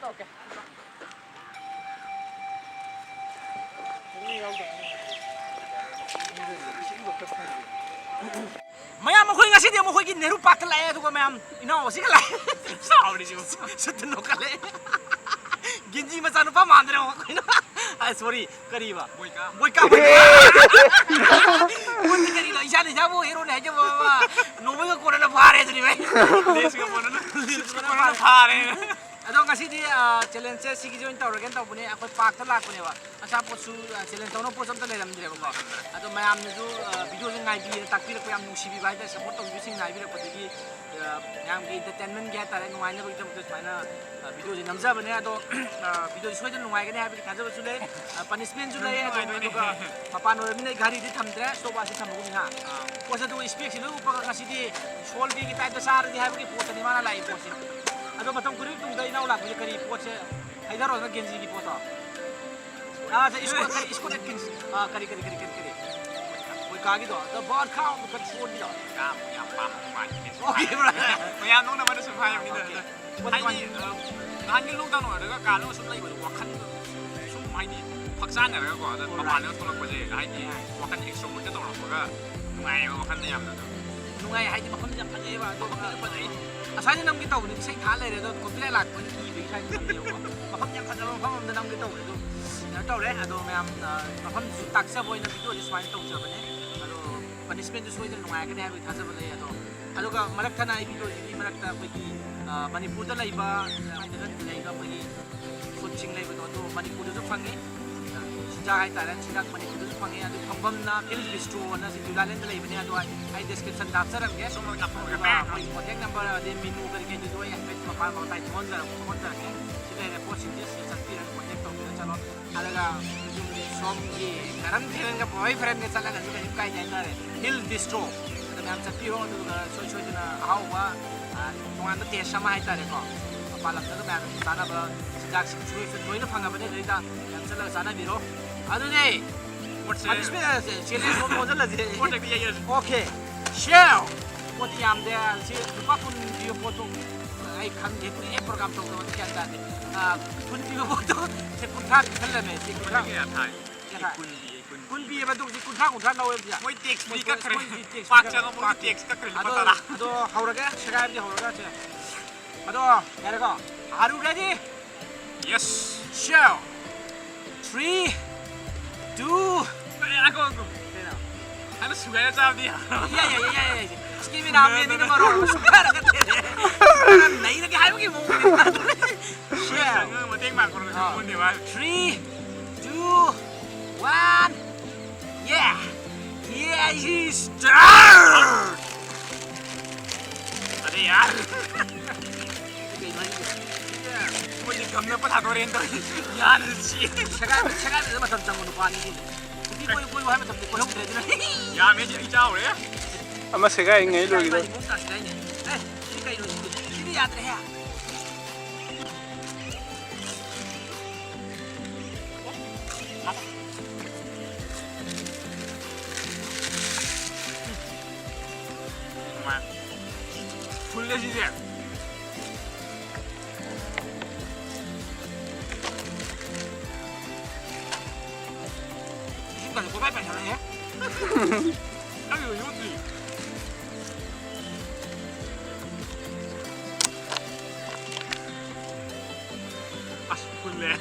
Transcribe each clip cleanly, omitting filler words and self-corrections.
올게. mayam khoi ngasi dia mo khoi ki neru park la tu ko mayam ina osi ka la sao ni ju sut no ka le ginji ma sanu pa mandre ko ina ai sorry kari ba boika kun ni kari la isa ni jabu hero ne jabu no me ko na phare jri mai les ka bon na phare ado ngasi di challenge se sigi join tawra gen tawbune akoi park ta lak bune ba asa posu challenge tawno posam ta leram dire ba ado mayam ni ju video jing ngai bi tak pi ko yam nusi bi bai da support tong bi sing ngai bi ko digi yam gi entertainment ge ta ngai na bi tam ko mana video jing namja bune ado video soi jan ngai ge ne ha bi khaja su le punishment ju le ado ka papan ro mi gari di thamdre so ba si thamu ni ha posa du speak si lu pa ngasi di sol bi gi ta da sar di ha bi po ta ni mana lai po si ado matam kuri tung dai nau lak bi kari poche haidar ro na genji gi poto sa isko net kins kari koi ka gi do the ball count ko phone di do kam ya pam mai okay bro mayam nong na ma su phai ni da hai ni han gi lu da no da ka lu su lai bo wa khan su mai ni phak san na ko da ma ma le tolak ba je hai ni wa khan extra mo da ro ko ga ngai wa khan da yam da ngai hai ni ma kham jam pha je ba do ba ba dai asai nam gi tau ni sei tha le do ko pi lak ko ki bi sai nam de wa ma kham jam pha da ma kham nam gi tau do tau le ado mayam ma kham su tak sa boy na video ji swine tau ja ba ne ado punishment ju soi da ngai ga ne bi tha sa ba le ado ado ga marak thana ai video ji marak ta ko ki manipur da lai ba da lai ga ko ki food ching lai ba do manipur da phangi ja hai ta ran chidak manipur da phangi ado phambam na il bistro na si julalend da lai ba ne ado ai description dap sa ram ge so ma tap ga ba ko contact number de menu kar ke ju ai met ma pa ma tai mon da ke si le po si ji sa pi ran contact to da chalo alaga som ki karam thiren ga boyfriend ne chala ga ju ka kai jai na re hill bistro da nam sa pi ro du ga soi soi na hau wa tongan da te sama hai ta re ko pa lam da ba sana ba jak si chui se toina phanga ba ne re da nam chala sana bi ro adu ne what's chile so mo jala je okay share what yam de si pa kun video photo ai khang de kun e program to ko kya ta de kun video photo se kun tha khal me si kun tha kun bi ba du si kun tha na we ya moi text bi ka khre pa cha no mo text ka khre pata la ado hauraga shagab de hauraga che ado yare ko are you ready yes share 3 2 ako ano sugaya sabi yeah give me naam ni na maro sugara ka te nahi na ke hayo ki mo share mating ma ko mo ni ba 3 2 1 yeah he's start अरे यार मुझे कम में पता तो rent यार छगा से मतलब तंग नु पानी की कोई है मतलब कोई हम दे या मैं जी चाव रे ama sega ngai lo gi do ए ये कई रो ये याद रहे फुल ले जी 이거 고발 발전해? 아유 이거지. 맛있을래?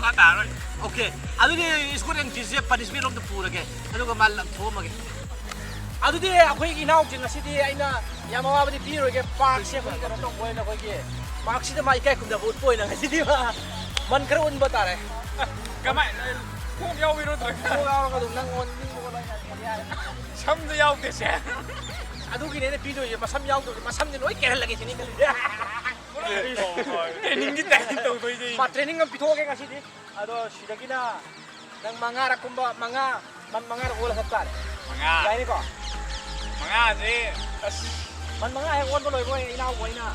ꯃꯥ ꯇꯥꯔꯣꯏ 오케이 아두디 스코랭 디스에 파니스메 롬도 부르게 그리고 말람 도움하게 아두디 아코이 이나오진 아시디 아이나 야마와바디 비로게 파크시 아코이 그런 또 보이나 거기 파크시도 마이 까이 군다 못 보이나 아시디 만 그런 온 바타래 ก็ไม่พวกเยาวิรุธเลย 뭐가 가도 낭원 닝고가 나야 ช้ำจะเยาเตะแสน 아두기 내내 비디오 마 3야우도 마 3년 오이 깨달라게 되니까 เทรนนิ่งที่แต่งตัวตัวจริง 마 트레이닝은 비토게 가시디 아도 시작이나 낭 망아라 콤바 망아 망아라 올라 샀다래 มังงะ 야이니 거 มังงะสิ มันมังให้อ้วนไปเลยเว้ยไอ้หน้าไว้น่ะ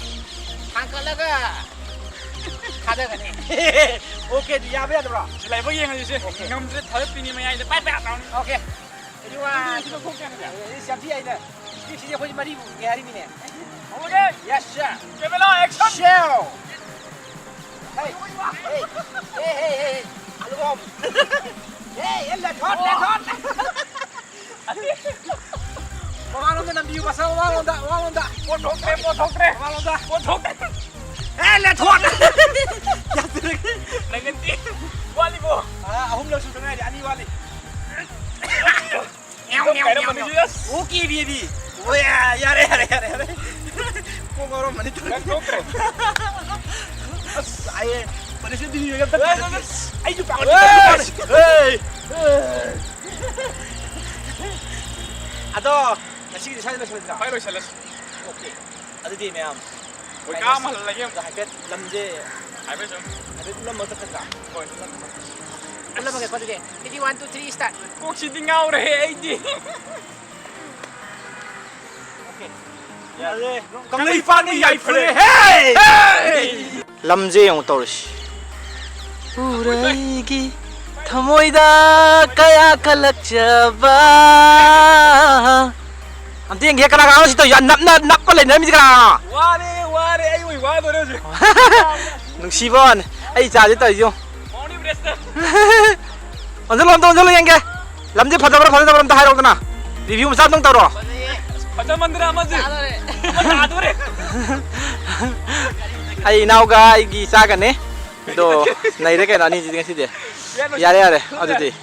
ทางกันแล้วก็ขาดกันนี่โอเคดียาไปแล้วบรอ อะไรพวกยังไงสิงำจะเธอปีนี้ไม่ใหญ่จะไปแบบนั้น โอเคไอ้ที่ว่าที่มันพุ่งกันเนี่ยเสียงที่ไอ้เนี่ยที่ที่คนมาดีบุกแกนี่เนี่ย โอเค yes sir เก็บเวลาแอคชั่น shell เฮ้ยเฮ้ยเฮ้ยเฮ้ยเฮ้ยลูกอมเฮ้ยเอ็นเลยทอดเลยทอดวางลงกันน้ำดีมาซะวางลงได้วางลงได้ ปวดท้องเตะปวดท้องเตะ วางลงได้ ปวดท้องเตะ เฮ้ยเลยทอดอย่าตื่น อะไรกันตีวอลลีบอล ahum lo sudah ada ani wali. ต้องไปแล้วมันจะ Oke baby. Oh ya, ya re. Kok orang mana tu? แล้วท้องเตะ Aye, pada sini dia kata. Ayo pak. Hey. Ado, nasi di sana masih ada. ไปเลยเฉลย Oke. Ada di meam. โอ้ยก้าวมาอะไรเงี้ย Dah hafid lamje. หายไปจน Hafid lam mau terkena. โอ้ย Lam pakai pada dia. Jadi 1 2 3 start. พวกชิดที่เงาเลยไอ้ดิ Oke. Ya le. Kang lei fan ni yai pre. Hey. lamje yung toroshi. 우라이기 타모이다 까야 칼락자바 아무튼 얘 가라 가서 또 납납납 빨래 내미지가 ว่าเลยไอ้อุ้ยว่าตัวเดียวสิ 능시번 아이 자지 또 이죠 มองนี่เรสเตอร์ 언제 연게 람제 파자버럼 다 하러 오더나 리뷰 쌈동 따로 พระเจ้ามันดราม่าสิมันหาตัวเลย 아이 나오가 이기 싸가네 또 나이래게 나니 지금 시대 야래 어디지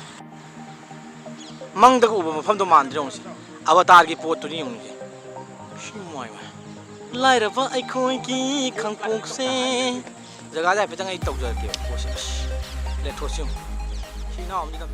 망다고 보면 펌도 만들어오지 아바타르기 포토니 용지 쉬모이마 라이라바 아이코이기 강뽕세 제가 아자 배짱에 있다고 저럴게요 보시 레토시움 시나 옵니다